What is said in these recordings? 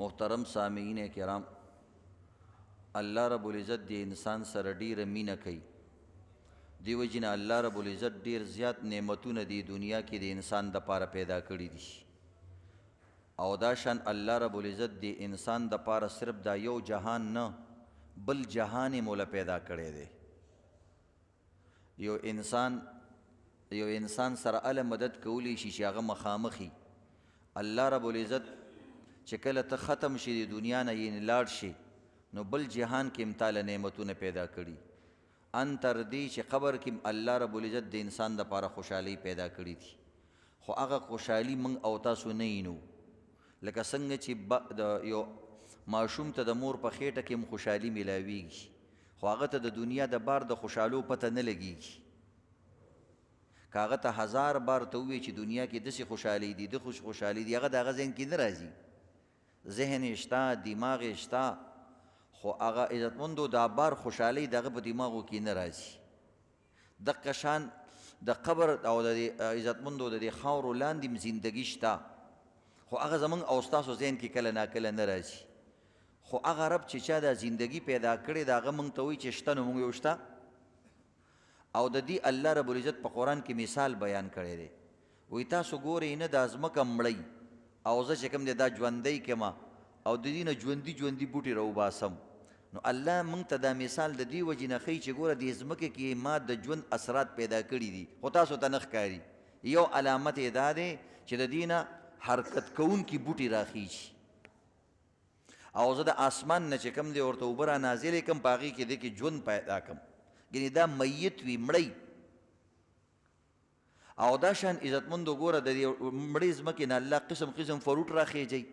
محترم سامعین کرام، الله رب العزت دی انسان سره ډیره مینه کوي. دیو جن الله رب العزت ډیر زیات نعمتونه دی دنیا کې د انسان د پاره پیدا کړي دي، او دا شان الله رب العزت دی انسان د پاره صرف دا یو جهان نه بل جهان مولا پیدا کړي دی. یو انسان سره ال مدد کولی شي چې هغه مخامخي الله رب العزت چې کله ته ختم شي د دنیا نه یې لاړ شي نو بل جهان کې امتاله نعمتونه پیدا کړي، ان تر دې چې قبر کې الله رب العزت د انسان دپاره خوشحالي پیدا کړي دي. خو هغه خوشحالي موږ او تاسو نه یینو، لکه څنګه چې یو ماشوم ته د مور په خېټه کې هم خوشحالي میلاویږي، خو هغه ته د دنیا د بار د خوشحالو پته نه لګېږي. که هغه ته 1000 بار ته ووایي چې دنیا کې داسې خوشحالي دي، د خوشحالي دي، هغه د هغه ذهن کې نه راځي. ذهن یې شته، دماغ یې شته، خو هغه عزتمندو دا بار خوشحالي د هغه په دماغو کې نه راځي. دقه شان د قبر او د عزتمندو د دې خاورو لاندې هم زندګي شته، خو هغه زموږ او ستاسو ذهن کې کله ناکله نه راځي. خو هغه رب چې چا دا زندګي پیدا کړې د هغه موږ ته وایي چې شته، نو موږ یو شته. او د دې الله رب العزت په قرآن کې مثال بیان کړی دی، وایي تاسو ګورئ نه دا ځمکه مړی او زه چې کوم دی دا ژوندی کړمه او د دې نه ژوندي ژوندي بوټي راوباسم. نو الله موږ ته دا مثال د دې وجې نه ښیي چې ګوره دې ځمکې کې ما د ژوند اثرات پیدا کړي دي، خو تاسو ته نه ښکاري. یو علامت یې دا دی چې د دې نه حرکت کوونکي بوټي راخیږي، او زه د آسمان نه چې کوم دی ورته اوبه رانازلې کړم، په هغې کې دی کې ژوند پیدا کړم، یعنې دا میت وي، مړی. او دا شان عزتمندو ګوره د دې مړې ځمکې نه الله قسم قسم فروټ راخیږي،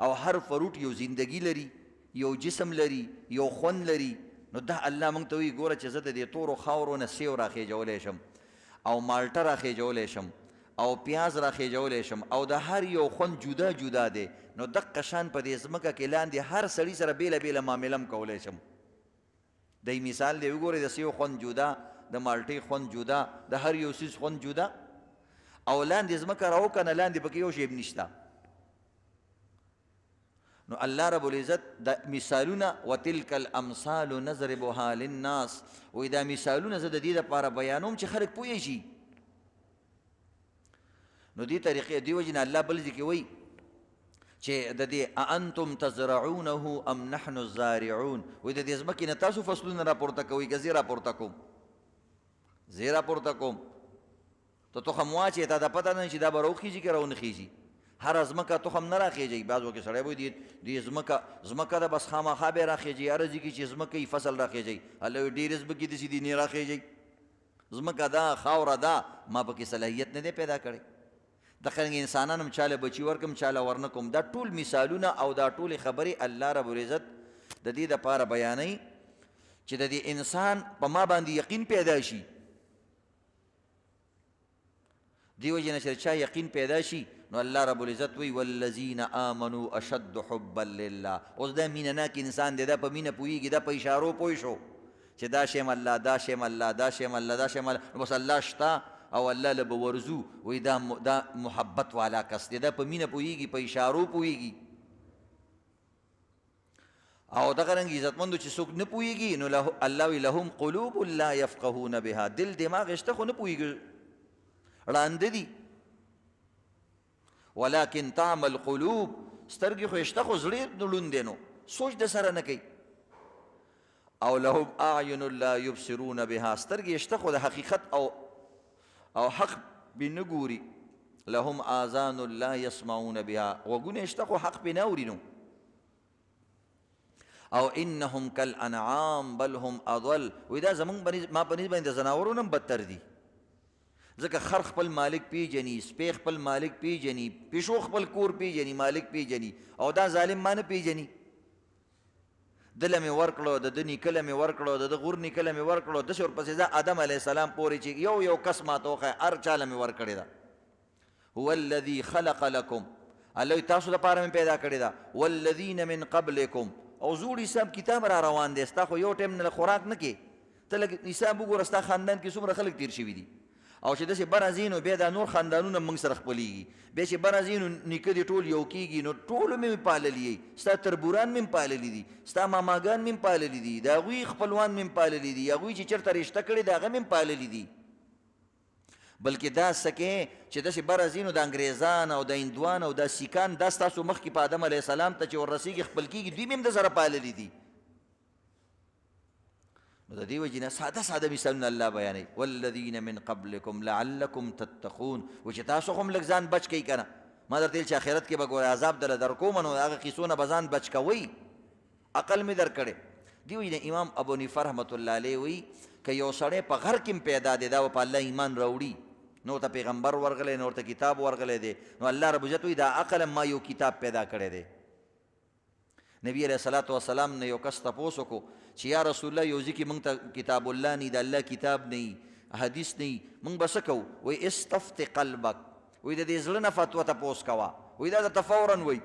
او هر فروټ یو زندگی لري، یو جسم لري، یو خوند لري. نو دا الله موږ ته وایي ګوره چې زه د دې تورو خاورو نه سیو راخیجولی شم، او مالټه راخیجولی شم، او پیاز راخیجولی شم، او د هر یو خوند جدا جدا دی. نو دقه شان په دې ځمکه کې لاندې هر سړي سره بیله بیله معامله هم کولی شم. دی مثال دی وګورئ، د سیو خوند جدا، د مالټې خوند جدا، د هر یو څیز خوند جدا، او لاندې ځمکه راوکنه لاندې پکې یو شی هم نشته. نو الله رب العزت دا مثالونه وتلک الامثال نضربها للناس، وایي دا مثالونه زه د دې دپاره بیانوم چې خلک پوه شي. نو دې طریقې دې وجې نه الله بل ځای کې وایي چې د دې اانتم تزرعونه ام نحن الزارعون، وایي د دې ځمکې نه تاسو فصلونه راپورته کوئ که زه راپورته کوم؟ زه راپورته کوم. ته تخم واچې، تا ته پته نه چې دا به راوخیږي که راونه خیږي. هر ځمکه تخم نه راخیږي، بعضو کې سړی وایي دې ځمکه ده بس خامخا به یې راخیږي، هر ځای کې چې ځمکه یې فصل راخیږي. الله وایي ډېرې ځمکې داسې دي نه راخیږي، ځمکه ده، خاوره ده، ما پکې صلاحیت نه دی پیدا کړی. دقرنګ انسانان هم چاله بچي ورکم، چاله ورنه کوم. دا ټول مثالونه او دا ټولې خبرې الله رب العزت د دې دپاره بیانوي چې د دې انسان په ما باندې یقین پیدا شي. دې وجې نه چې چا یقین پیدا شي نو الله رب العزت وی والذین آمنوا اشد حبا لله. اوس دا مینه ناک انسان دی، دا په مینه پوهېږي، دا په اشارو پوه شو چې دا شیم الله، دا شیم الله، دا شیم الله، دا شیم الله. نو بس الله شته او الله له به ورځو، وایي دا محبت والا کس دی، دا په مینه پوهېږي، په اشارو پوهېږي. او دغه رنګ عزتمندو چې څوک نه پوهېږي نو الله وی لهم قلوب لا یفقهون بها، دل دماغ شته خو نه پوهېږي، ړانده دي. ولكن تعمى القلوب، سترګې خو شته خو زړه ړوند دی، نو سوچ د سره نه کوي. او لهم اعین لا یبصرون بها، سترګې شته خو د حقیقت او حق به نه ګوري. لهم آذان لا یسمعون بها، غوږونه شته خو حق به نه اوري. نو او انهم کالانعام بل هم اضل، وایي دا زموږ ما په نسبت باندې د ځناورو نه بدتر دي. ځکه خر خپل مالک پیژني، سپی خپل مالک پیژني، پیشو خپل کور پیژني، مالک پیژني، او دا ظالم ما نه پیژني. دله مې ورکړو، د ده نیکله مې ورکړو، د ده غور نیکله مې ورکړو، داسې ورپسې زه آدم علیه السلام پورې چې یو کس ماته وښیه، هر چاله مې ورکړې ده. هو الذي خلق لکم، الله تاسو دپاره مې پیدا کړې ده. والذین من قبلکم، او زوړ حساب کتاب را روان دی، ستا خو یو ټایم نه خوراک نه کې، ته لږ حساب وګوره، ستا خاندان کې څومره خلک تیر شوي دي. او چې داسې بره ځي نو بیا دا نور خاندانونه موږ سره خپلېږي بیا چې بره ځي نو نیکه دې ټول یو کېږي نو ټولو مې پاللي ستا تربوران مې پاللي دي ستا ماماګان مې پاللي دي د هغوی خپلوان مې پاللي دي هغوی چې چېرته رشته کړې د هغه مې پاللي دي بلکې دا سکې چې داسې بره ځي نو د انګریزان او د هندوان او د سیکان دا ستاسو مخکې په آدم علیه السلام ته چې وررسېږي خپل کېږي دوی مې هم د سره پاللي دي نو د دې وجې نه ساده ساده مثالونه الله بیانوي والذین من قبلکم لعلکم تتقون و چې تاسو خو هم لږ ځان بچ کوئ که نه ما درته ویل چې آخرت کې به ګوره عذاب دله در کومه نو هغه قیسونه به ځان بچ کوئ عقل مې در کړی دې وجې نه امام ابو حنیفه رحمت الله علیه وایي که یو سړی په غر کې پیدا دی دا به په الله ایمان راوړي نو ته پیغمبر ورغلی نو ورته کتاب ورغلی دی نو الله رب عزت وایي دا عقل ما یو کتاب پیدا کړی دی نبی علیه الصلاة والسلام نه یو کس تپوس وکړو چې یا رسول الله یو ځای کې موږ ته کتاب الله نه د الله کتاب نه حدیث نه موږ به څه کوو وایي استفت قلبک وایي د دې زړه نه فتوا تپوس کوه وایي دا درته فورا وایي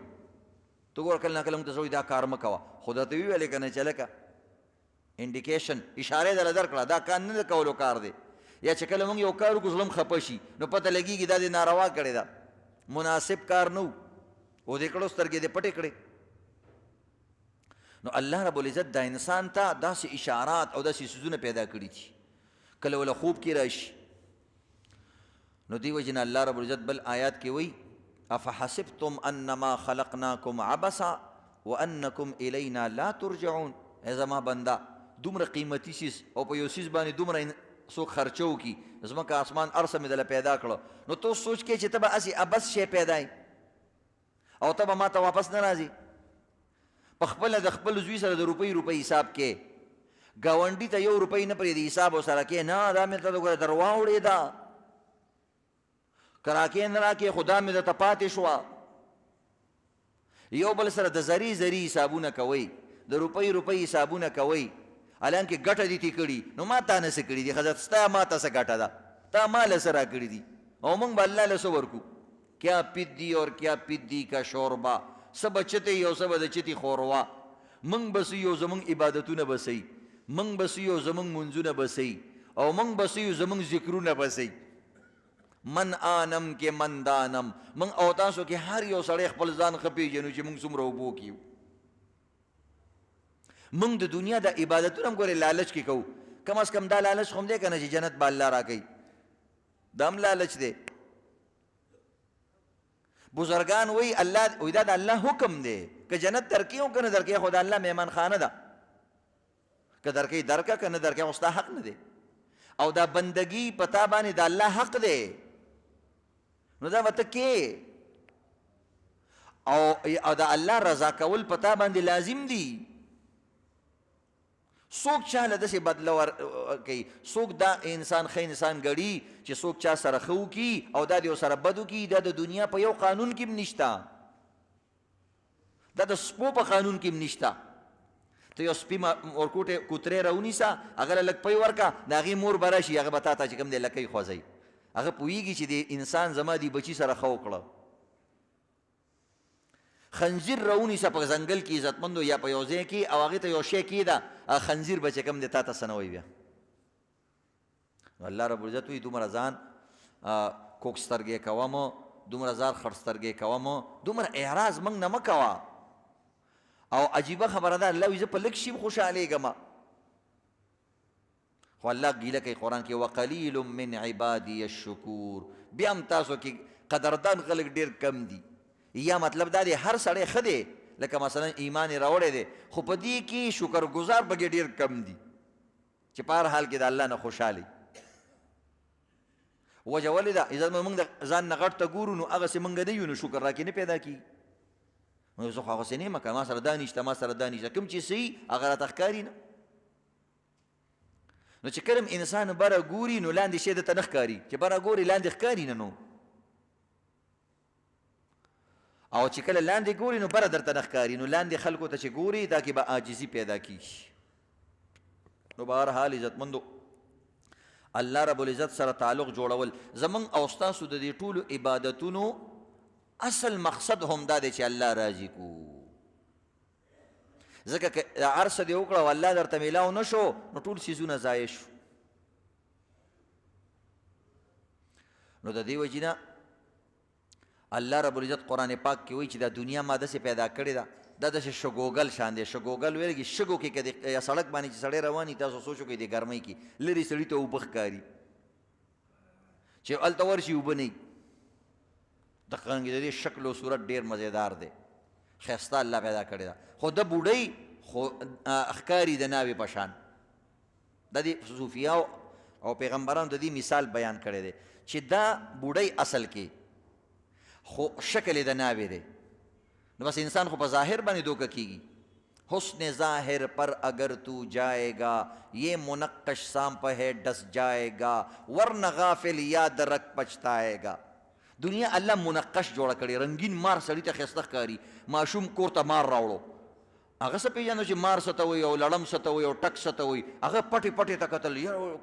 ته ګوره کله نه کله موږ ته وایي دا کار مه کوه خو درته ویلې که نه چې لکه انډیکیشن اشاره یې درله درکړه دا کار نه د کولو کار دی یا چې کله موږ یو کار وکړو زړه م خفه شي نو پته لګېږي دا دې ناروا کړې ده مناسب کار نه و او دې کړو سترګې دې پټې کړې نو الله رب العزت دا انسان ته داسې اشارات او داسې څیزونه پیدا کړي دي کله وله خوب کې راشي نو دې وجې نه الله رب العزت بل آیات کې وایي افحسبتم انما خلقناکم عبثا وانکم الینا لا ترجعون ای زما بنده دومره قیمتي څیز او په یو څیز باندې دومره څوک خرچه وکړي ځمکه اسمان هر څه مې دله پیدا کړه نو تو سوچ کې چې ته به هسې ابس شی پیدا او ته به ما ته واپس نه راځي په خپله د خپل زوی سره د روپۍ حساب کې ګاونډي ته 1 روپۍ نه پرېږدي حساب ورسره کې نه دا مې ته ګوره در واوړې ده که راکې نه راکې خو دا مې درته پاتې شوه یو بل سره د زری حسابونه کوئ د روپۍ حسابونه کوئ حالانکه ګټه دې تې کړي نو ما تا نه څه کړي دي ښځه ستا ما ته څه ګټه ده تا ما له څه راکړي دي او موږ به الله له څه ورکو کیا پدی اور کیا پدی کا شوربا څه به چتې او څه به د چتې خوروا موږ به څه یو زموږ عبادتونه به صحیح موږ به څه یو زموږ منځونه به صحیح او موږ به څه یو زموږ ذکرونه به صحیح من آنم کې من دانم موږ او تاسو کې هر یو سړی خپل ځان ښه پېژنو چې موږ څومره اوبو کې یو موږ د دنیا د عبادتونه هم ګورې لالچ کې کوو کم از کم دا لالچ خو هم دی که نه چې جنت به الله راکوي دا هم لالچ دی بزرگان وی الله وی دا د الله حکم دی که جنت درکې او که نه درکې خو د الله مهمان خانه ده که درکې درکه که نه درکې خو ستا حق نه دی او دا بندگی په تا باندې د الله حق دی نو دا به ته کې او د الله رضا کول په تا باندې لازم دي څوک چاله داسې بدله ورکوي څوک دا انسان ښه انسان ګڼي چې څوک چا سره ښه وکړي او دا د یو سره بد وکړي دا د دنیا په یو قانون کې هم نشته دا د سپو په قانون کې هم نشته ته یو سپي ورکوټې کوترې راونیسه هغه له لږ پی ورکړه د هغې مور به راشي هغه به تا ته چې کوم دی لکۍ خوځوي هغه پوهېږي چې د انسان زما دې بچي سره ښه وکړه خنزیر راونیسه په ځنګل کې عزتمندو یا په یو ځای کې او هغې ته یو شی کېږده خنزیر به چې کوم دی تا ته څه نه وایي بیا نو الله رب العزت وایي دومره ځان کوږ سترګې کوه دومره ځان خړ سترګې کوه دومره اعراض موږ نه مه کوه او عجیبه خبره ده الله وایي زه په لږ شي خوشحالېږم خو الله ګیله کوي قرآن کې وقلیل من عبادی الشکور بیا هم تاسو کې قدردان خلک ډېر کم دي یا مطلب دا دی هر سړی ښه دی لکه مثلا ایمان یې راوړی دی خو په دې کې شکرګزار پکې ډېر کم دي چې په هر حال کې د الله نه خوشحالي وجه ولې ده عزت موږ د ځان نه غټ ته ګورو نو هغسې موږ نه یو نو شکر راکې نه پیدا کېږي نو زه خو هغسې نه یم که ما سره دا نشته ما سره دا نشته کوم چې صحیح هغه راته ښکاري نه نو چې کله انسان بره ګوري نو لاندې شی درته نه ښکاري چې بره ګوري لاندې ښکاري نه نو او چې کله لاندې ګوري نو بره درته نه ښکاري نو لاندې خلکو ته چې ګوري تاکې به عاجزي پیدا کېږي نو به هر حال عزتمندو الله رب العزت سره تعلق جوړول زمونږ او ستاسو د دې ټولو عبادتونو اصل مقصد هم دا دی چې الله راضي کو ځکه که هر څه دې وکړه او الله درته میلاو نه شو نو ټول څیزونه ضایع شو نو د دې وجې نه الله رب العزت قرآن پاک کې وایي چې دا دنیا ما داسې پیدا کړې ده دا داسې شګوګل شان دی شګوګل ویل کېږي شګو کې که یا سړک باندې چې سړی روان وي تاسو سوچ وکړئ د ګرمۍ کې لرې سړي ته اوبه ښکاري چې هلته ورشي اوبه نه وي د قرآن کې د دې شکل و صورت ډېر مزېدار دی ښایسته الله پیدا کړې ده خو د بوډۍ خو ښکاري د ناوې په شان د دې صوفیاو او پیغمبرانو د دې مثال بیان کړی دی چې دا بوډۍ اصل کې خو شکل د ناوې دی نو بس انسان خو په ظاهر باندې دوکه کیږي حسن ظاہر پر اگر تو جائے گا یہ منقش سانپ ہے ڈس جائے گا ورنہ غافل یاد رکھ پچھتائے گا دنیا الله منقش جوړه کړې رنگین مار سړي ته ښایسته ښکاري ماشوم کور ته مار راوړو هغه څه پېژنو چې مار څه ته وایي او لړم څه ته وایي او ټک څه ته وایي هغه پټې پټې ته کتل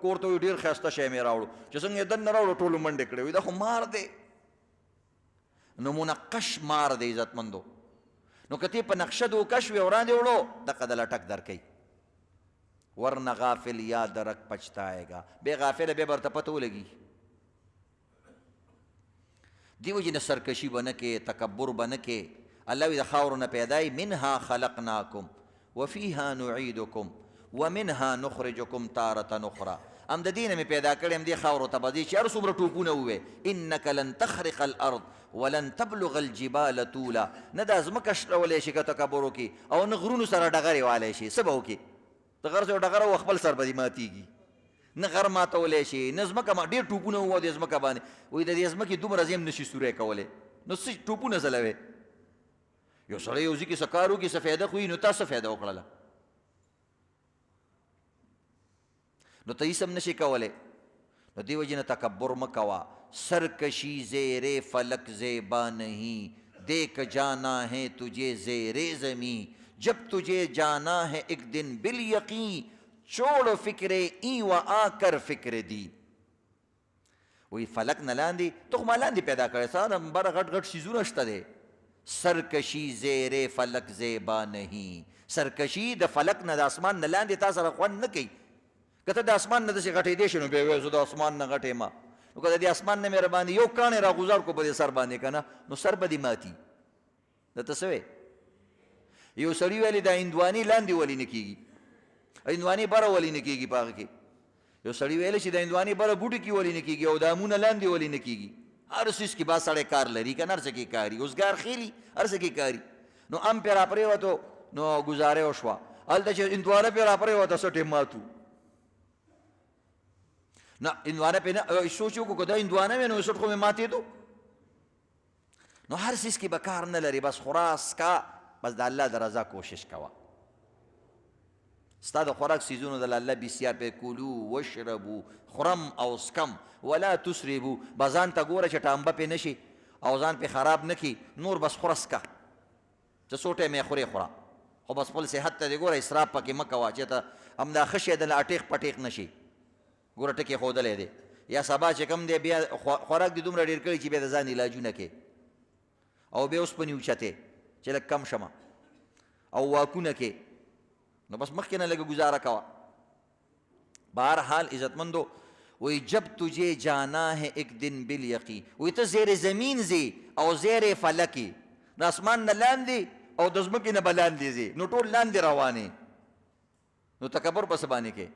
کور ته وایي ډېر ښایسته شی مې راوړو چې څنګه یې دننه راوړو ټولو منډې کړې وایي دا خو مار دی نو منقش مار دی عزتمندو نو که تی په نقشه د وکش وي وړاندې وړو دقه د لټک درکوي ورنه غافل یاد رک پچتائے گا بے غافله بیا به ورته پته ولګي دی وجې نه سرکشي به نه کې تکبر به نه کې الله وي د خاورو نه پیدا یې منها خلقناکم وفیها نعیدکم ومنها نخرجکم تارة اخرى هم د دې نه مې پیدا کړی هم دې خاورو ته به ځي چې هر څومره ټوپونه ووې انک لن تخرق الارض ولن تبلغ الجبال طولا نه دا ځمکه شلولی شي که تکبر وکړي او نه غرونو سره ډغرې والی شي څه به وکړي د غر سره ډغره و خپل سر به دې ماتېږي نه غر ماتولی شي نه ځمکه ډېر ټوپونه ووه دې ځمکه باندې وایي د دې ځمکې دومره ځای هم نه شي سوری کولی نو څه ټوپونه ځلوې یو سړی یو ځای کې څه کار وکړي څه فایده خو وي نو تا څه فایده وکړله نو ته هېڅ هم نشي کولی نو دې وجې نه تکبر مه کوه سرکشی زیر فلک زیبا نہیں دیکھ جانا ہے تجھے زیر زمین جب تجھے جانا ہے ایک دن بالیقین چھوڑ فکر این و آ کر فکر دی وی فلک نه لاندې ته خو ما لاندې پیدا کړی ستا نه بره غټ غټ څیزونه شته دی سرکشی زیر فلک زیبا نہیں سرکشی د فلک نه د اسمان نه لاندې تا سره خوند نه کوي که ته د اسمان نه داسې غټېدی شي نو بیا وایې زه د اسمان نه غټ یم نو که د دې اسمان نه مې راباندې یو کاڼی راغوزار کو په دې سر باندې که نه نو سر به دې ماتي درته څه وی یو سړي ویلې دا هندواني لاندې ولې نه کېږي هندواني بره ولې نه کېږي په هغه کې یو سړي ویلی چې د هندواني بره بوټي کې ولې نه کېږي او د امونه لاندې ولې نه کېږي هر څیز کې بعض سړی کار لري که نه هر څه کې کاري اوزګار خیلي هر څه کې کاري نو ام پې راپرېوتو نو ګزاره وشوه هلته چې هندوانه پې راپرېوته څه ټیم ماتو نه هندوانه پې نه سوچ وکړو که دا هندوانه وی نو سټ خو مې ماتېدو نو هر څیز کې به کار نه لري بس خوراک کا بس د الله د رضا کوشش کوه ستا د خوراک څیزونو د الله بسیار پې کولو وشربو خورم او سکم ولا تسربو به ځان ته ګوره چې ټامبه پې نه شي او ځان پې خراب نه کړي نور بس خوره سکه چې څو ټایمې خورې خوره خو بس خپل صحت ته دې ګوره اسراف پکې مه کوه چې ته همدا ښه شی دله اټیق پټیق نه شي ګوره ټکې ښودلی دی یا سبا چې کوم دی بیا خوراک دې دومره ډېر کړی چې بیا د ځان علاجونه کې او بیا اوسپنې اوچتې چې لږ کم شمه او واکونه کې نو بس مخکې نه لږه گزاره کوه بہرحال عزتمندو وی جب تجھے جانا ہے ایک دن بالیقین وی ته زیر زمین ځې او زیر فلکې د اسمان نه لاندې او د ځمکې نه به لاندې ځې نو ټول لاندې روانې نو تکبر په څه باندې کې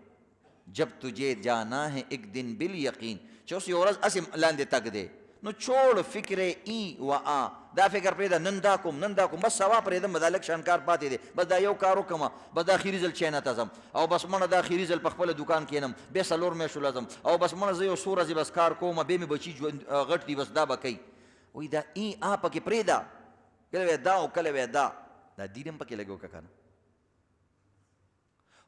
جب تجھے جانا ہے ایک دن بالیقین چې اوس یو ورځ هسې لاندې تګ دی نو چھوڑ فکر ای و آ دا فکر پرېږده نن دا کوم بس سوا پرېږدم به دا لږ شانکار پاتې دی بس دا یو کار وکړم بس دا اخري ځل چینه ته ځم او بس مړه دا اخري ځل په خپله دوکان کښېنم بیا 4 میاشتو له ځم او بس مړه زه یو څو ورځې بس کار کوم بیا مې بچي غټ دي بس دا به کوي وایي دا ای آ پکې پرېږده کله وی دا او کله وی دا دین هم پکې لږ وکړه که نه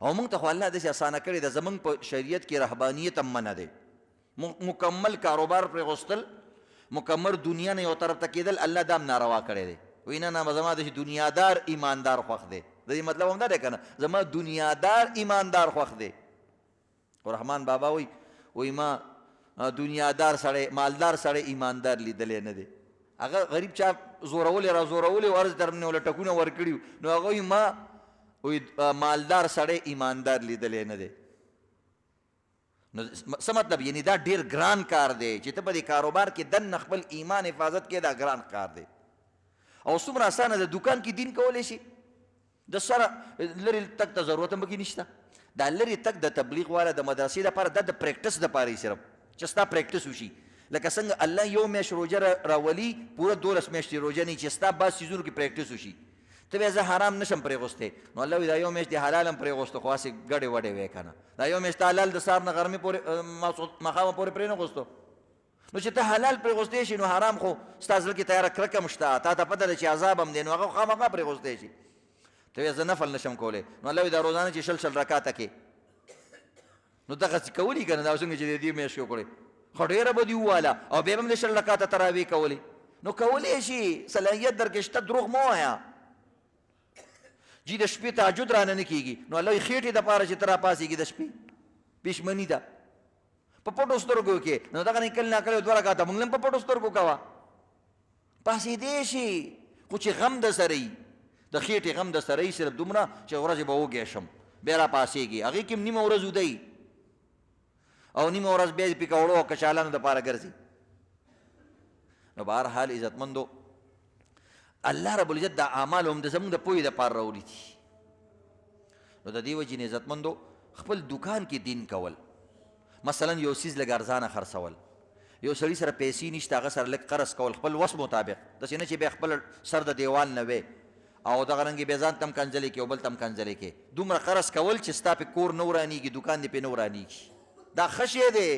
او موږ ته خو الله داسې اسانه کړې ده زموږ په شریعت کې رهبانیت هم منع دی مکمل کاروبار پرې غوښتل مکمل دنیا نه یو طرف ته کېدل الله دا هم ناروا کړی دی وایي نه نه زما داسې دنیادار ایماندار خوښ دی د دې مطلب هم دا دی که نه زما دنیادار ایماندار خوښ دی خو رحمان بابا وایي ما دنیادار سړی مالدار سړی ایماندار لیدلی نه دی هغه غریب چا زورولی را زورولی او عرض درنې وله ټکونه ورکړي نو هغه وایي ما مالدار سړی ایماندار لیدلی نه دی نو څه مطلب یعنی دا ډیر ګران کار دی چې ته په دې کاروبار کې دننه خپل ایمان حفاظت کې دا ګران کار دی او څومره اسانه د دکان کې دین کولی شي د سره لرې تګ ته ضرورت هم پکې نشته دا لرې تګ د تبلیغ والا د مدرسې دپاره دا د پریکټس دپاره یې صرف چې ستا پریکټس وشي لکه څنګه الله یو میاشت روژه راولي پوره 12 میاشتې روژه نه چې ستا بعض څیزونو کې پریکټس وشي ته بیا زه حرام نشم پرېغوستی نو الله وایي دا یو میاشت دې حلال هم پرېغوسته خو هسې ګډې وډې وې که نه دا یو میاشت حلال د سهار نه غرمې پورې ماښامه پورې پرې نه غوستو نو چې ته حلال پرېغوستی شي نو حرام خو ستا زړه کې تیاره کرکه هم شته تا ته پته ده چې عذاب هم دی نو هغه خامخا پرېغوستی شي ته وایې زه نفل نشم کولی نو الله وایي دا روزانه چې شل رکاته کې نو دغسې کولی که نه دا څنګه چې دې میاشت کې وکړې خو ډېره به دې وواله او بیا به هم د شل رکاته تراویح کولې نو کولی شي صلاحیت درکې شته دروغ مه وایه جی د شپې تهجد رانه نه کېږي نو الله یې خېټې دپاره چې ته راپاڅېږي د شپې پېشمني ده په پټو سترګو کې نو دغه نه کله ناکله 2 رکعته موږ هم په پټو سترګو کوه پاڅېدی شي خو چې غم د سره وي د خېټې غم د سره وي صرف دومره چې ورځې به وږی شم بیا راپاڅېږي هغې کې هم نیمه ورځ ودی او نیمه ورځ بیا د پکوړو او کچالانو دپاره ګرځي نو بهرحال عزتمندو الله رب العزت دا اعمال هم د زموږ د پوهې دپاره راوړي دي نو د دې وجې نه عزتمندو خپل دکان کې دین کول مثلا یو څیز لږ ارزانه خرڅول یو سړي سره پیسې نشته هغه سره لږ قرض کول خپل وس مطابق داسې نه چې بیا خپل سر د دیوال نه وې او دغه رنګې بیا ځان ته هم کنځلې کې او بل ته هم کنځلې کې دومره قرض کول چې ستا پې کور نه ورانېږي دوکان دې پې نه ورانېږي دا ښه شی دی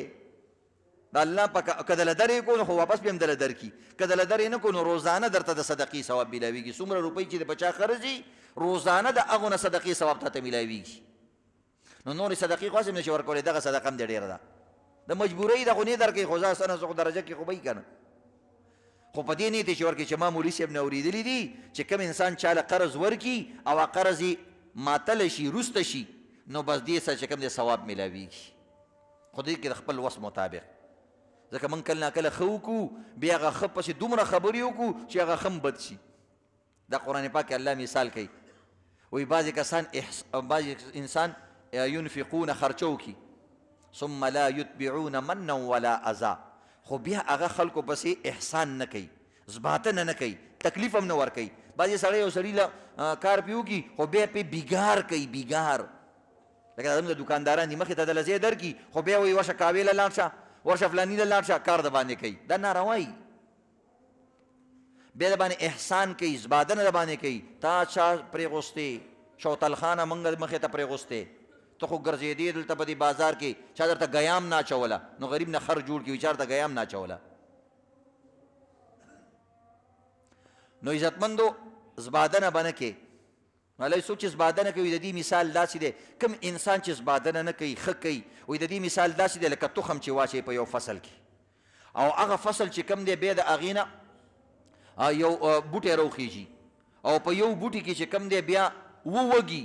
د الله که دله درې کو نو خو واپس بیا هم دله درکي که دله درې نه کو نو روزانه درته د صدقې ثواب میلاویږي څومره روپۍ چې د بچا خرڅي روزانه د هغو نه صدقې ثواب تاته میلاویږي نو نورې صدقې خو هسې هم نشي ورکولی دغه صدقه هم دې ډېره ده د مجبورۍ ده خو نه درکوي خو ځه سنه خو درجه کې خو به که نه خو په دې نیت یې چې ورکړي چې ما مولي صاحب نه اورېدلي دي چې کوم انسان چاله قرض ورکي او قرض یې ماتلی شي روسته شي نو بس دې سره چې کوم دی ثواب میلاویږي خو دې کې د خپل وس مطابق ځکه موږ کله ناکله ښه وکړو بیا هغه ښه پسې دومره خبرې وکړو چې هغه ښه هم بد شي دا قرآن پاک کې الله مثال کوي وایي بعضې کسان بعضې انسان ينفقون خرچه وکړي ثم لا یتبعون منا ولا اذا خو بیا هغه خلکو پسې احسان نه کوي زباتنه نه کوي تکلیف هم نه ورکوي بعضې سړی یو سړي له کار پې وکړي خو بیا پې بیګار کوي بیګار لکه زموږ د دکانداران دي مخې ته دله ځای درکړي خو بیا وایي ورشه کاوې له لاړ شه ورشه فلاني له لاړ شه کار د باندې کوي دا ناروا وي بیا د باندې احسان کوي زبادنه د باندې کوي تا چا پرېغوستې شوتلخانه موږ مخې ته پرېغوستې ته خو ګرځېدې دلته په دې بازار کې چا درته ګیام نه اچوله نو غریب نه خر جوړ کړي چا درته ګیام نه اچوله نو عزتمندو زبادنه به نه کې مالای څوک چې زبادنه کوي د دې مثال داسې دی کوم انسان چې زبادنه نه کوي ښه کوي وایي د دې مثال داسې دی لکه تخم چې واچوي په یو فصل کې او هغه فصل چې کوم دی بیا د هغې نه یو بوټی راوخیږي او په یو بوټي کې چې کوم دی بیا وږي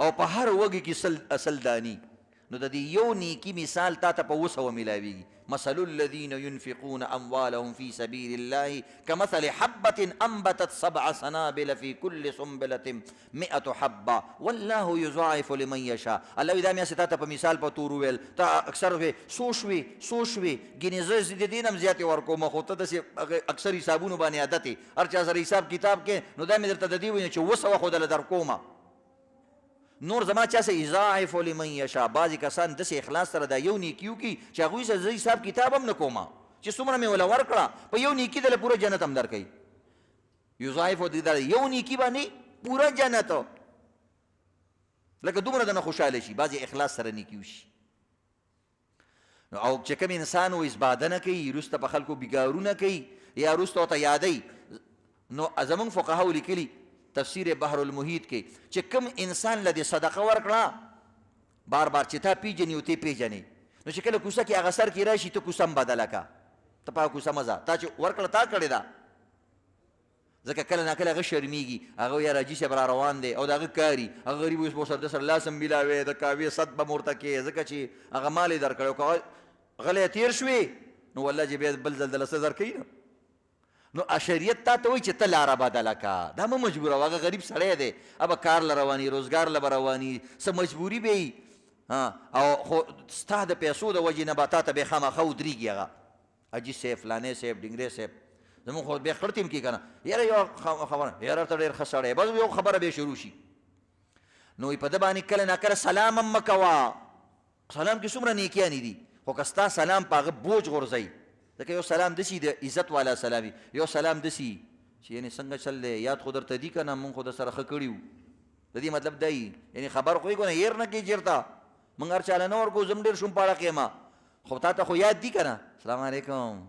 او په هر وږي کې اصل دانی نو د دې یو نیکي مثال تا ته په 200 میلاویږي مثل الذين ينفقون اموالهم في سبيل الله كمثل حبة انبتت 7 سنابل في كل سنبلة 100 حبة والله يضاعف لمن يشاء الله دا مې ستا ته په مثال په تور ویل تا اکثر سوچوي ګینې زه د دې نم زیاتې ورکوم خو ته داسې اکثر حسابونو باندې عادت یې هر چا سره حساب کتاب کې نو دا مې درته د دې ویل چې 200 خو دله درکومه نور زما چا سه یضاعف لمن یشاء بعضې کسان داسې اخلاص سره دا یو نیکي وکړي چې هغوی سره زه حساب کتاب هم نه کومه چې څومره مې وله ورکړه په یو نیکي دله پوره جنت هم درکوي یضاعف دا یو نیکي باندې پوره جنت لکه دومره دنه خوشحاله شي بعضې اخلاص سره نیکي وشي نو او چې کوم انسان و ازباده نه کوي وروسته په خلکو بیګارونه کوي یا وروسته ورته یادوي نو زموږ فقهاو لیکلي تفسیر بحر المحیط کې چې کوم انسان له دې صدقه ورکړه بار بار چې تا پیژني او ته پیژنې نو چې کله کوڅه کې هغه سر کې راشي ته کوڅه هم بدله که ته په هغه کوڅه مه ځه تا چې ورکړه تا کړې ده ځکه کله ناکله هغه شرمیږي هغه یا راجي صاحب را روان دی او د هغه کاري هغه غریب اوس به سر د سره لاس هم میلاوې د کاوې صد به م ورته کې ځکه چې هغه مال یې درکړی او که غلی تېر شوې نو والله چې بیا بل ځل دله څه درکوي نه نو شریعت تا ته وایي چې ته لاره بدله که دا مه مجبوروه هغه غریب سړی دی ابه کار له رواني روزګار له به رواني څه مجبوري به وي او خو ستا د پیسو د وجې نه به تا ته بیا خامخا ودرېږي هغه حاجي صاحب فلانی صاحب ډنګرې صاحب زمونږ خو بیا خړتې هم کېږي که نه یاره یو خبره یاره ته ډېر ښه سړی بس یو خبره بیا شروع شي نو په ده باندې کله ناکله سلام هم مه کوه سلام کې څومره نیکیانې دي خو که ستا سلام په هغه بوج غورځوي ځکه یو سلام داسې د عزت والا سلام وي یو سلام داسې چې یعنې څنګه چل دی یاد خو درته دي که نه مونږ خو در سره ښه کړي وو د دې مطلب دی یعنې خبر خو یې که نه هېر نه کړي چېرته مونږ هر چاله نه ورکو زم ډېر شوم پاړه کېما خو تا ته خو یاد دي که نه السلام علیکم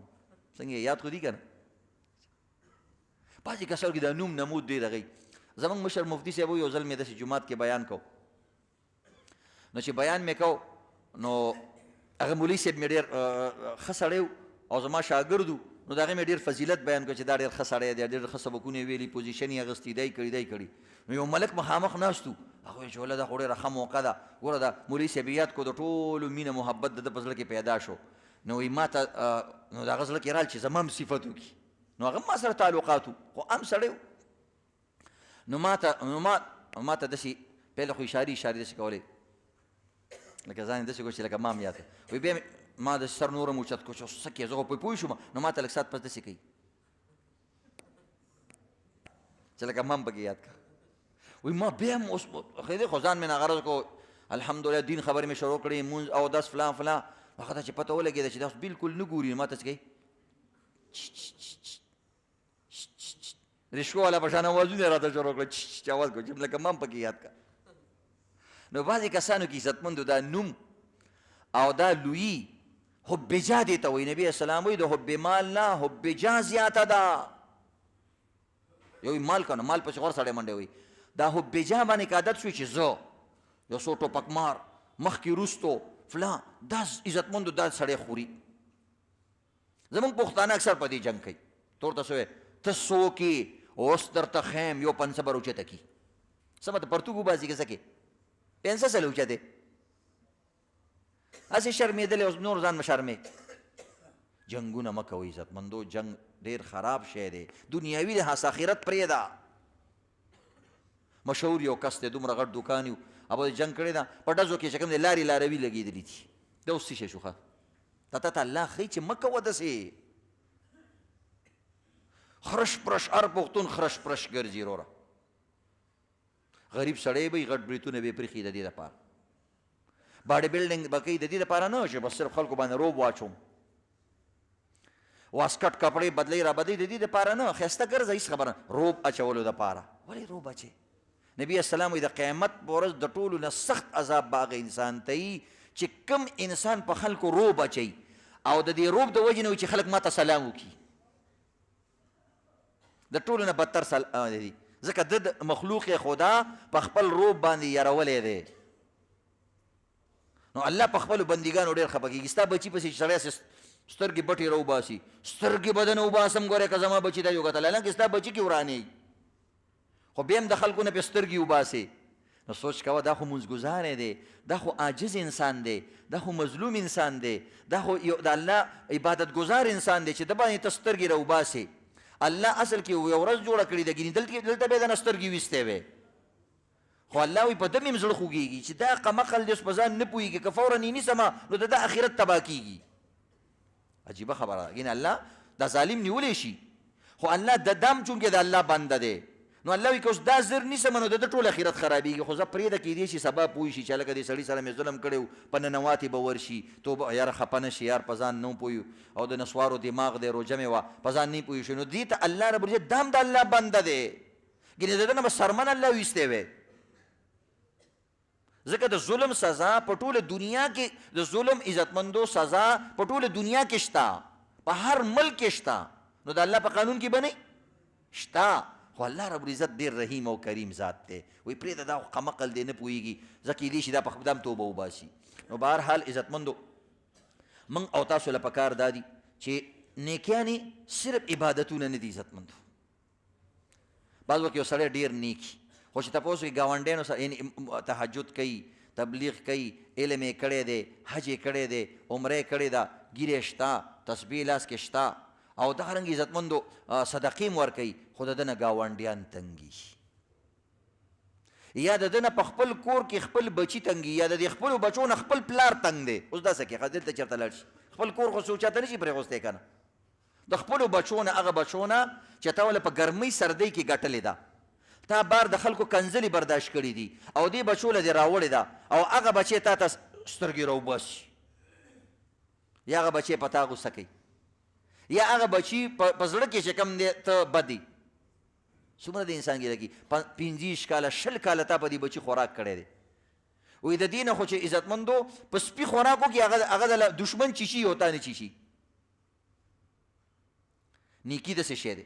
څنګه یاد خو دي که نه بعضې کسانو کې دا نوم نمود ډېر هغوی زمونږ مشر مفتي صاحب یو ځل مې داسې جومات کې بیان کو نو چې بیان مې کو نو هغه مولوي صاحب مې ډېر ښه سړی او زما شاګرد و نو د هغې مې ډېر فضیلت بیان کړ چې دا ډېر ښه سړی دی ډېر ښه سبقونه یې ویلي پوزیشن یې اخیستی دی کړي دی کړي نو یو ملک مخامخ ناست و هغه ویل چې وله دا خو ډېره ښه موقع ده ګوره دا مولوي صاحب یاد کو د ټولو مینه محبت د ده په زړه کې پیدا شو نو وایي ما ته نو د هغه زړه کې رال چې زما هم صفت وکړي نو هغه ما سره تعلقات و خو عام سړی و نو ما ته داسې پهله خو اشارې داسې کولې لکه ځان یې داسې کو چې لکه ما هم یاد وایي بیا ما د سر نور هم اوچت کو چې څه کې زه خو پوه شوم نو ما ته لږ ساعت پس داسې کوي چې لکه ما هم پکې یاد کړه وایي ما بیا هم اوس خو ځان مې ناغرض کو الحمدلله دین خبرې مې شروع کړې مونځ او داس فلان فلان هغه ته چې پته ولګېده چې دا اوس بلکل نه ګوري ما ته څه کوي رشوه والا په شان اوازونه راته شروع کړه چې اواز کو چې لکه ما هم پکې یاد کړه نو بعضې کسانو کې عزتمندو دا نوم او دا لویي حب جا دې ته وایي نبي اسلام وایي د حب مال نه حب جا زیاته ده یو مال که نه مال پسې غور سړی منډی وایي دا حب جا باندې که عادت شوي چې زه یو څو ټوپکمار مخکې وروستو فلان دا عزتمندو دا سړی خوري زمونږ پښتانه اکثر په دې جنګ کوي تور ته څه ته څوک یې اوس درته خیم یو پنسه به روچته کي څه مطلب پرتوګ وباسي که څه کې پنسه څه لوچتې هسې شرمېدلې اوس نور ځان مه شرمې جنګونه مه کوئ عزتمندو جنګ ډېر خراب شی دی دنیاوي لحاظ آخرت پرېږده مشهور یو کس دی دومره غټ دوکان یو ابه جنګ کړی ده په ډزو کې چې کوم دی لارې لاروي لګېدلي دي دا اوس څه شی شو ښه تا ته الله ښایي چې مه کوه داسې خرش پرش هر پښتون خرش پرش ګرځي وروره غریب سړی به غټ بریتونه به یې پرېښي د دې دپاره باډي بلډینګ به کوي د دې دپاره نه چې بس صرف خلکو باندې روب واچوم واسکټ کپړې بدلۍ را بدلۍ د دې دپاره نه ښایسته ګرځه هېڅ خبره روب اچولو دپاره ولې روب اچې نبي اسلام وایي د قیامت په ورځ د ټولو نه سخت عذاب به هغه انسان ته وي چې کم انسان په خلکو روب اچوي او د دې روب د وجې نه وي چې خلک ما ته سلام وکړي د ټولو نه بدتر دی ځکه د مخلوق خدا په خپل روب باندې یرولی دی نو الله په خپلو بندګانو ډېر خفه کېږي ستا بچي پسې چې سړی سترګې بټې راوباسي سترګې به دنه وباسم ګورې که زما بچي دا یو کتل حالانکې ستا بچي کې ورانې خو بیا هم د خلکو نه پې سترګې وباسې نو سوچ کوه دا خو منځګزاری دی دا خو عاجز انسان دی دا خو مظلوم انسان دی دا خو د الله عبادت ګزار انسان دی چې د باندې ته سترګې راوباسې الله اصل کې یو ورځ جوړه کړې ده ګینې دلته به یې د نه سترګې ویستې وې خو الله وایي په ده مې زړه خوږېږي چې دا قمقل دی اوس په ځان نه پوهېږي که فورا یې نیسمه نو د ده آخرت تباه کېږي عجیبه خبره ده ګینې الله دا ظالم نیولی شي خو الله د دم چونکې د الله بنده دی نو الله وایي که اوس دا زر نیسمه نو د ده ټول آخرت خرابېږي خو زه پرېږده کېدی شي سبا پوه شي چې هلکه دې سړي سره مې ظلم کړی و په ننواتې به ورشي توبه یاره خفه نه شي یار په ځان نه پوهي او د نسوارو دماغ دی روژه مې وه په ځان نه پوهې شي نو دې ته الله رب العزت دا هم د الله بنده دی ګینې د ده نه به سرمن الله ویستی وی ځکه د ظلم سزا په ټوله دنیا کې د ظلم عزتمندو سزا په ټوله دنیا کې شته په هر ملک کې شته نو د الله په قانون کې به نه شته خو الله رب العزت ډېر رحیم او کریم ذات دی وایي پرېږده دا خو قمقل دی نه پوهېږي ځکه کېدای شي دا په خپل هم توبه وباسي نو بهرحال عزتمندو موږ او تاسو له پکار دا دي چې نیکیانې صرف عبادتونه نه دي عزتمندو بعض وخت یو سړی ډېر نیکي خو چې تپوس وکړي ګاونډیانو سره یعنې تهجد کوي تبلیغ کوي علم یې کړی دی حج یې کړی دی عمره یې کړې ده ګیرې شته تسبیح لاس کې شته او دغرنګې عزتمندو صدقې هم ورکوي خو د ده نه ګاونډیان تنګي یا د ده نه په خپل کور کې خپل بچي تنګي یا د دې خپلو بچو نه خپل پلار تنګ دی. اوس داسې کې ښه دلته چېرته لاړ شي خپل کور خو څوک چاته نه شي پرېغوستی که نه. د خپلو بچو نه هغه بچو نه چې تا ولې په ګرمۍ سردۍ کې ګټلې ده، تا بار د خلکو کنځلې برداشت کړي دي او دې بچو له دې راوړې ده او هغه بچې تا ته سترګې راوباسي یا هغه بچې په تا غوسه کوي یا هغه بچي په زړه کې چې کوم دی ته بد دی. څومره د انسان ګیله کي 25 کاله 20 کاله تا په دې بچي خوراک کړی دی. وایي د دې نه خو چې عزتمندو په سپي خوراکو کې هغه د دشمن چیشي او تا نه چیشي. نیکي داسې شی دی.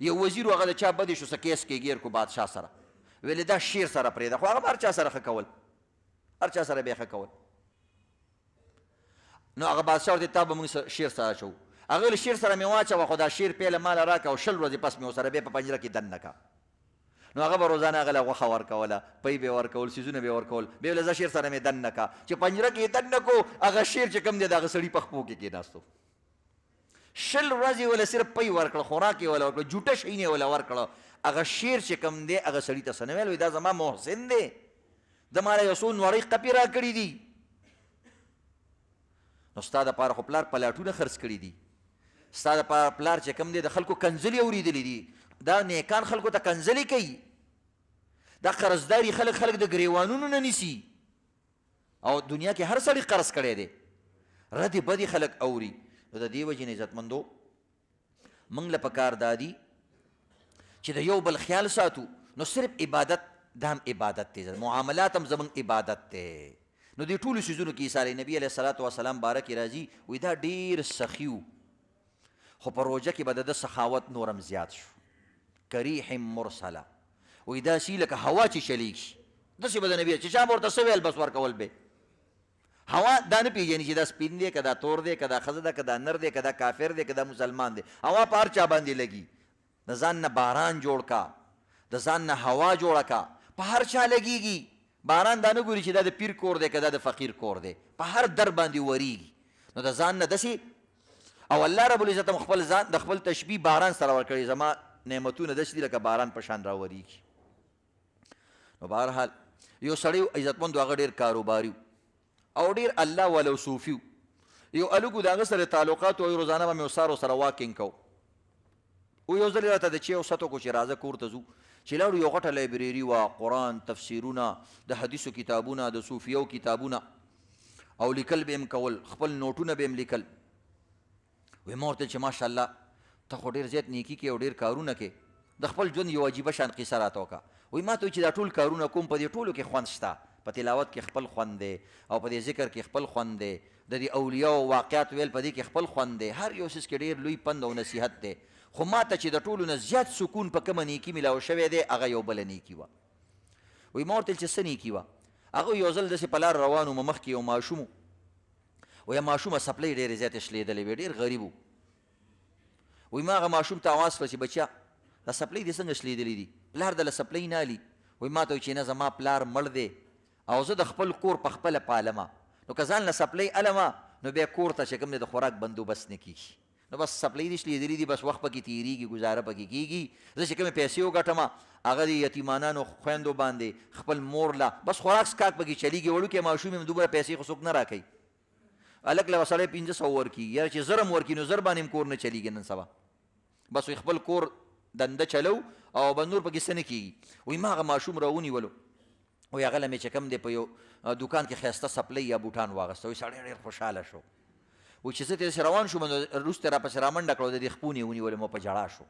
یو وزیر هغه د چا بدې شو څه کیس کې ګیر کو بادشاه سره ویلې دا شیر سره پرېږده خو هغه به هر چا سره ښه کول هر چا سره به یې ښه کول. نو هغه بادشاه ورته تا به موږ شیر سره اچوو. هغه ویل شیر سره مې واچوه خو دا شیر پیله ماله راکړه او 20 ورځې پس مې ورسره بیا په پنجره کې دننه کړه. نو هغه به روزانه هغه له غوښه ورکوله پۍ به یې ورکول څیزونه به یې ورکول بیا ویله زه شیر سره مې دننه کړه چې پنجره کې یې دننه کړو هغه شیر چې کوم دی د هغه سړي په خپو کې کېناستو. 20 ورځې وله صرف پۍ ورکړه خوراک یې وله ورکړه جوټه شیان یې وله ورکړه. هغه شیر چې کوم دی هغه سړي ته څه نه ویل وایي دا زما محسن دی د ما له یو څو نوړۍ قپې راکړي دي. نو ستا دپاره خو پلار پلاټونه خرڅ کړي دي ستا دپاره پلار چې کوم دی د خلکو کنځلې اورېدلي دي. دا نیکان خلکو ته کنځلې کوي دا قرضداري خلک د ګریوانونو نه نیسي او دنیا کې هر سړي قرض کړی دی ردې بدې خلک اوري. نو د دې وجې نه عزتمندو موږ له پکار دا دي چې د یو بل خیال ساتو. نو صرف عبادت دا هم عبادت دی معاملات هم زموږ عبادت دی. نو دې ټولو څیزونو کې عیسی علیه نبي علیه الصلاة وسلام باره کې راځي وایي دا ډېر سخي و خو په روژه کې به د ده سخاوت نور هم زیات شو. کریح مرسله وایي داسې لکه هوا چې چلیږي داسې به د نبي چې چا به ورته څه ویل بس ورکول به هوا دا نه پېژني چې دا سپین دی که دا تور دی که دا ښځه ده که دا نر دی که دا کافر دی که دا مسلمان دی. هوا په هر چا باندې لګي. د ځان نه باران جوړ کا د ځان نه هوا جوړه کا په هر چا لګېږي. باران دا نه ګوري چې دا د پیر کور دی که دا د فقیر کور دی په هر در باندې وریږي. نو د ځان نه داسې او الله رب العزت هم خپل ځان د خپل تشبیه باران سره ورکړي زما نعمتونه داسې دي لکه باران په شان راوریږي. نو بهرحال یو سړی عزتمندو هغه ډېر کاروباري او ډېر الله والا صوفي یو الوګو د هغه سره تعلقات وایي روزانه به مې وسارو سره واکینګ کوو. و یو ځل راته د چی او ستو کو چې راځه کور ته ځو چې لاړو یو غټه لایبرري وه قرآن تفسیرونه د حدیثو کتابونه د صوفیو کتابونه او لیکل به م کول خپل نوټونه به م لیکل. وایي ما ورته چې ماشاءالله ته خو ډېر زیات نیکي کې او ډېر کارونه کې د خپل ژوند یو عجیبه شان قصه راته وکړه. وایي ما ته چې دا ټول کارونه کوم په دې ټولو کې خوند شته په تلاوت کې خپل خوند دی او په دې ذکر کې خپل خوند دی د دې اولیاو واقعات ویل په دې کې خپل خوند دی هر یو څیز کې ډېر لوی پند او نصیحت دی. خو ما ته چې د ټولو نه زیات سکون په کومه نیکي میلاو شوی دی هغه یو بله نیکي وه. وایي ما ورته ویل چې څه نیکي وه. هغه یو ځل داسې په لار روان وم مخکې یو ماشوم و وایي ماشومه سپلۍ ډېرې زیاتې شلېدلې وې ډېر غریب و. وایي ما هغه ماشوم ته اواز کړه چې بچیا دا سپلۍ دې څنګه شلېدلې دي پلار دله سپلۍ نه الي. وایي ما ته وایي چې نه زما پلار مړ دی او زه د خپل کور په خپله پالمه نو که ځان له سپلۍ المه نو بیا کور ته چې کوم دی د خوراک بندوبست نه کېږي. نو بس سپلۍ دې شلېدلي دي بس وخت پکې تېرېږي ګزاره پکې کېږي. زه چې کومې پیسې وګټمه هغه د یتیمانانو خویندو باندې خپل مور له بس خوراک سکاک پکې چلیږي. وړوکی ماشوم یم دومره پیسې خو څوک نه راکوي. هلک له به سړی 500 ورکړي یا چې زر هم ورکړي نو زر باندې هم کور نه چلیږي نن سبا. بس وایي خپل کور دنده چلو او به نور پکې څه نه کېږي. وایي ما هغه ماشوم راونیولو وایي هغه له مې چې کوم دی په یو دوکان کې ښایسته سپلۍ یا بوټان واغسته. وایي سړی ډېر خوشحاله شو. وایي چې زه ترې روان شوم نو وروسته راپسې رامنډه کړه د دې خپونې یې ونیولې ما په ژړا شو.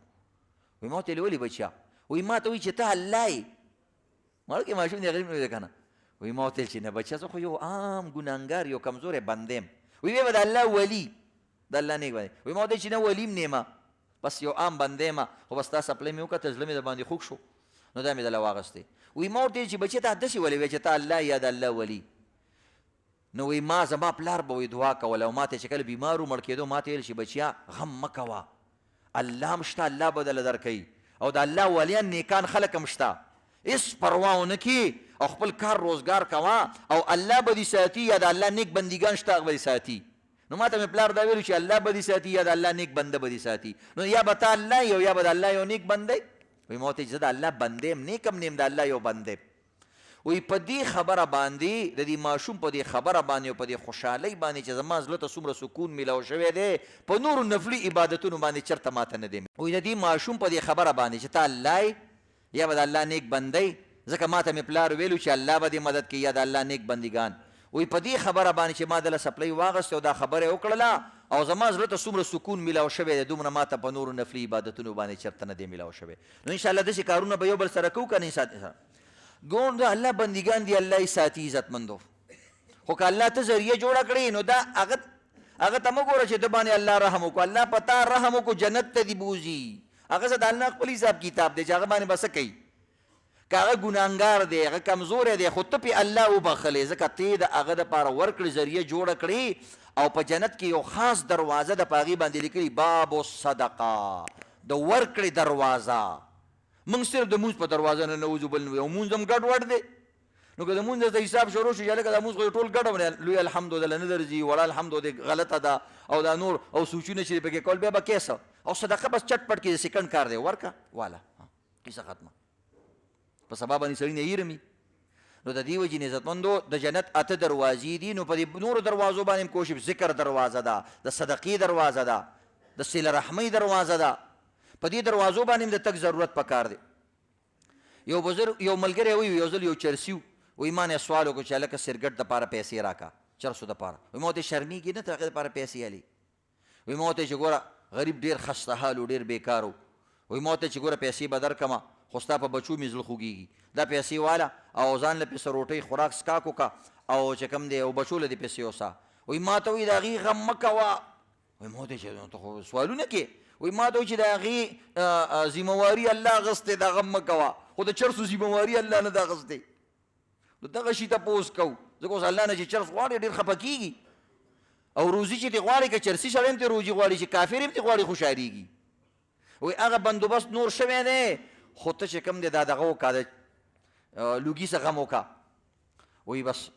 وایي ما ورته ویلې ولې بچیا. وایي ما ته وایي چې ته الله یې مړکې ماشوم دی غریب نه دی که نه. وایي ما ورته ویل چې نه بچیا زه خو یو عام ګنهګار یو کمزوری بنده یم. وایي بیا به د الله ولی د الله نیک بنده. وایي ما ورته چې نه ولي م نه یم بس یو عام بنده یم خو بس تا سپلۍ مې وکړه زړه مې درباندې خوږ شو نو دا مې دله واغستی. وایي ما ورته ویل چې بچی ته داسې ولې وایې چې ته الله یا د الله ولی. نو وایي ما زما پلار به وایي دعا کوله او ما ته چې کله بیمار و مړ کېدو ما ته ویل چې بچیا غم مه کوه الله هم شته الله به دله درکوي او د الله ولیان نیکان خلک هم شته هېڅ پروا ونه کړي او خپل کار روزګار کوه او الله به دې ساتي یا د الله نیک بندګان شته هغه به دې ساتي. نو ما ته مې پلار دا ویلو چې الله به دې ساتي یا د الله نیک بنده به دې ساتي. نو یا به ته الله یو یا به د الله یو نیک بنده. وایي ما ورته چې زه د الله بنده یم نیک هم نه یم د الله یو بنده. وی په دې خبره باندې د دې ماشوم په دې خبره باندې او په دې خوشحالۍ باندې چې زما زړه ته څومره سکون میلاو شوی دی په نورو نفلي عبادتونو باندې چېرته ماته نه دی وی د دې ماشوم په دې خبره باندې چې ته الله یا به د الله نیک بندی ځکه ماته مې پلار ویلو چې الله به دې مدد کوي یا د الله نیک بندګان وی په دې خبره باندې چې ما دله سپلی واغستې او دا خبره یې وکړله او زما زړه ته څومره سکون میلاو شوی دی دومره ماته په نورو نفلي عبادتونو باندې چېرته نه دی میلاو شوی نو انشاءالله داسې کارونه به یو بل سره کوو که نه ګون د الله بندګان دي الله یې ساتي عزتمندو خو که الله ته ذریعه جوړه کړې نو دا هغه ته مه ګوره چې ده باندې الله رحم وکړو الله په تا رحم وکړو جنت ته دې بوځي هغه څه د الله خپل حساب کتاب دی چې هغه باندې به څه کوي که هغه ګناهګار دی هغه کمزوری دی خو ته پې الله وبخلې ځکه ته د هغه دپاره ورکړې ذریعه جوړه کړې او په جنت کې یو خاص دروازه ده په هغې باندې لیکلي باب الصدقه د ورکړې دروازه موږ صرف د مونځ په دروازه نه نوځو بل نو یو مونځ هم ګډوډ دی نو که د مونځ د حساب شروع شي یا لکه دا مونځ خو ټول ګډ لوی الحمد دله نه درځي وړه الحمد دی غلطه ده او دا نور او سوچونه چې پکې کول بیا به کیسه او صدقه بس چټ پټ کې د سیکنډ کار دی ورکه والا کیسه ختمه په سبا باندې سړي نه ایرمي نو د دې وجې نه عزتمندو د جنت اته دروازې دي نو په دې نورو دروازو باندې کوشش ذکر دروازه ده د صدقې دروازه ده د صله رحمۍ دروازه ده په دې دروازو باندې د تک ضرورت پکار دی یو بزرګ یو ملګری وی یو ځل یو چرسي وی ما نه سوال وکړو چې هلکه سرګټ دپاره پیسې راکړه چرسو دپاره وی ما ورته شرمېږي نه ته هغې دپاره پیسې الي وی ما ورته چې ګوره غریب ډېر خسته حال و ډېر بېکار وی ما ورته چې ګوره پیسې به درکړمه خو ستا په بچو مې زړه خوږېږي دا پیسې واله او ځان له پسې روټۍ خوراک سکاک وکړه او چې کوم دی او بچو له دې پیسې وسه وی ما ته وی د هغې غم مه کوه وی ما ورته چې ته خو سوالونه کې وی ما ته وی چې د هغې ذمواري الله اخیستی دا غم مه کوه خو د چرسو ذمواري الله نه ده اخیستی نو دغه شي تپوس کوو ځکه اوس الله نه چې چرس غواړي ډېر خفه کېږي او روزي چې دې غواړي که چرسي سړی هم ترې روزي غواړي چې کافر هم ترې غواړي خوشحالېږي وی هغه بندوبست نور شوی دی خو ته چې کوم دی دا دغه وکړه د لوګي څه غم وکړه وی بس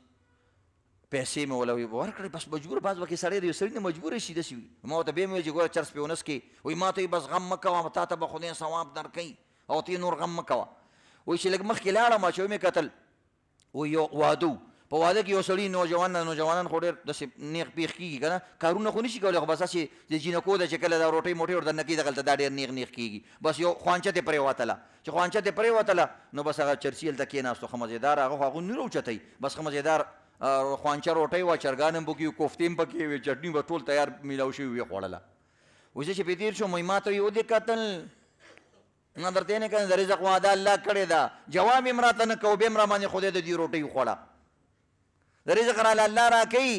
پیسې مې وله ورکړې بس مجبور بعض وکې سړی د یو سړي نه مجبوره شي داسې وي ما ورته بیا مې ویل چې ګوره چرس پې ونس کې وی ما ته وي بس غم مه کوه تا ته به خدای ثواب درکوي او ته نور غم مه کوه وی چې لږ مخکې لاړم چې ومې کتل وی یو واده په واده کې یو سړي نوجوانان خو ډېر داسې نیغ پیښ کېږي که نه کارونه خو نشي کولی خو بس هسې د جینکو ده چې کله دا روټۍ موټۍ ورته نه کېږي دغلته دا ډېر نیغ کېږي بس یو خوانچه ترې پرېوتله چې خوانچه ترې پرېوتله نو بس هغه چرسي هلته کېناستو ښه مزېدار هغه خو هغه نه راوچتی بس ښه مزېدار خوانچه روټۍ وه چرګان هم پکې وي کوفتې هم پکې وې چټني به ټول تیار میلاو شوي وې خوړله وایي زه چې پرې تېر شوم وایي ما ته یې ودې کتل ما درته یې نه کړم د رزق وعده الله کړې ده جواب یې م راته نه کوو بیا م راباندې خدای د دې روټۍ وخوړه د رزق راله الله راکوي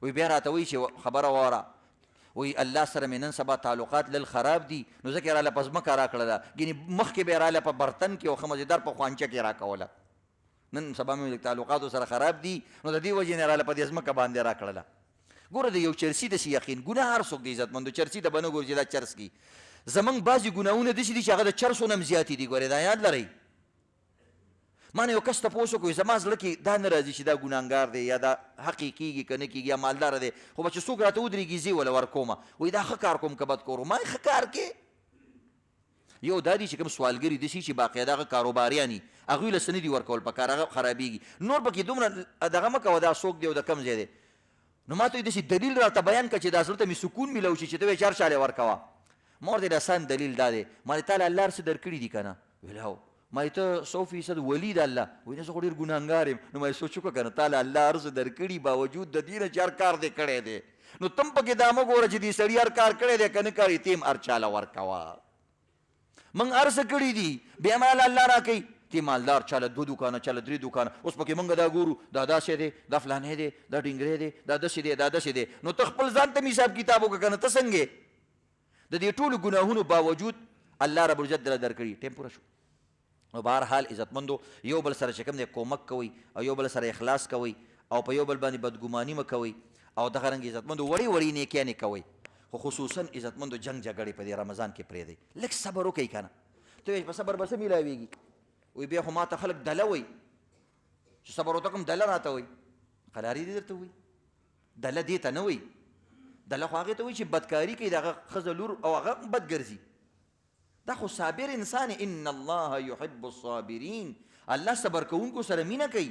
وی بیا راته وایي چې خبره واوره وی الله سره مې نن سبا تعلقات لل خراب دي نو ځکه یې راله په ځمکه راکړه ده ګینې مخکې به یې راله په برتن کې او ښه مزېدار په خوانچه کې راکوله نن سبا مې تعلقاتو سره خراب دي نو د دې وجې نه راله په دې ځمکه باندې راکړله ګوره د یو چرسي داسې یقین ګناه هر څوک دی عزتمندو چرسي ته به نه ګوري چې دا چرس کي زمونږ بعضې ګناهونه داسې دي چې هغه د چرسو نه هم زیاتې دي ګورې دا یاد لرئ ما نه یو کس تپوس وکړو زما زړه کې دا نه راځي چې دا ګناهګار دی یا دا حقې کېږي که نه کېږي یا مالداره دی خو به چې څوک راته ودرېږي زه یې وله ورکومه وایي دا ښه کار کوم که بد کور ما ښه کار کې یو دا دي چې کوم سوالګري داسې چې باقاعده هغه کاروباریان وي هغوی له څه نه دي ورکول پکار هغه خرابېږي نور پکې دومره دغه مه کوه دا څوک دی او د کم ځای دی نو ما ته داسې دلیل راته بیان کړه چې دا زړه ته مې سکون میلاو شي چې ته وایې چار چاله ورکوه ما ورته د آسان دلیل دا دی ما تا له الله هر څه درکړي دي که نه ویل هو ما ته 100% ولی د الله وایي نه زه خو ډېر ګناهګار یم نو ما یې سوچ وکړه که نه تا له الله هر څه درکړي باوجود د دې نه چې هر کار دې کړی دی نو تم پکې دا مه ګوره چې دې سړي هر کار کړی دی که نه کار یې ته هم هر چاله ورکوه موږ هر څه کړي دي بیا ما له الله راکوي تی مالدار چاله 2 دوکانه چاله 3 دوکانه اوس پکې موږ دا ګورو دا داسې دی دا فلانی دی دا ډینګری دی دا داسې دی دا داسې دی نو ته خپل ځان ته مې حساب کتاب وکړه که نه ته څنګه د دې ټولو ګناهونو باوجود الله رب العزت دله درکړي ټیم پوره شو نو بهرحال عزتمندو یو بل سره چې کوم دی کومک کوئ او یو بل سره اخلاص کوئ او په یو بل باندې بدګماني مه کوئ او دغه رنګ عزتمندو وړې وړې نیکیانې کوئ خو خصوصا عزتمندو جنګ جګړې په دې رمضان کې پرېږدئ لږ صبر وکئ که نه ته وایې په صبر به څه میلاویږي وی بیا خو ما ته خلک دله وایي چې صبر وته کوم دله راته وایي قلاري دې درته وایي دله دې ته نه وایي دله خو هغې ته وایي چې بدکاري کوي د هغه ښځه لور او هغه بد ګرځي دا خو صابر انسان ان الله يحب الصابرین الله صبر کوونکو سره مینه کوي.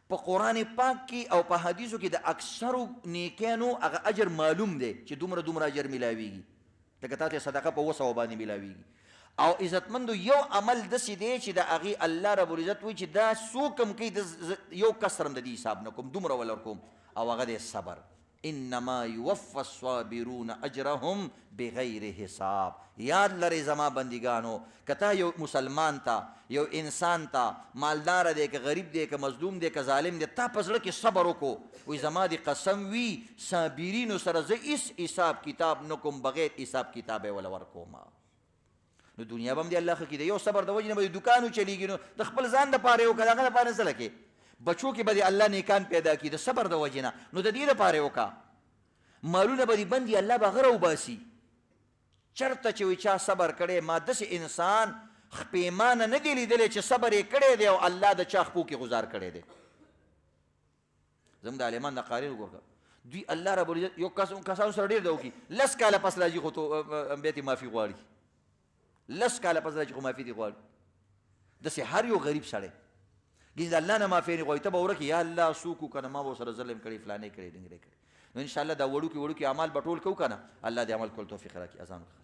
په قرآن پاک کې او په حدیثو کې د اکثرو نیکانو هغه اجر معلوم دی چې دومره اجر میلاویږي. لکه تا ته صدقه په 200 باندې میلاویږي. او عزتمندو یو عمل داسې دی چې د هغې الله رب العزت وایي چې دا څوک هم کوي یو کسر هم د دې حساب نه کوم، دومره ول ورکوم. او هغه دی صبر. انما یوفى الصابرون اجرهم بغیر حساب. یاد لرئ زما بندگانو، که تا یو مسلمان ته، یو انسان ته، مالدار دی که غریب دی که مظلوم دی که ظالم دی، تا په زړه کې صبر وکړو، وایي زما د قسم وي صابرینو سره زه هېڅ حساب کتاب نه کوم، بغیر حساب کتاب یې وله ورکوم. نو دنیا به هم د الله ښه کړي. د یو صبر د وجې نه به د دوکان وچلېږي، نو د خپل ځان دپاره یې وکړه، د هغه دپاره څه لکې بچو کې به د الله نیکان پیدا کړي د صبر د وجې نه. نو د دې دپاره یې وکړه. مالونه به دې بندي، الله به هغه راوباسي. چرته چې وایي چا صبر کړی، ما داسې انسان خپېمانه نه دی لیدلی چې صبر یې کړی دی او الله د چا خپو کې گزار کړی دی. زموږ د عالمان د قارین وګوره، دوی الله رب العزت یو کسانو سره ډېر ده وکړي، 10 کاله پس راځي خو بیا ترې معافي غواړي. 10 کاله پس راځي خو معافي دې غواړي. داسې هر یو غریب سړی ګینې د الله نه معافي نه غواړي. ته به ورکې یا الله څوک و که نه ما به ورسره ظلم کړی، فلانې کړی، ډنګرې کړی. نو انشاءالله دا وړوکي اعمال به ټول کوو که نه، الله دې عمل کول توفیق راکړي. اذان وکړه.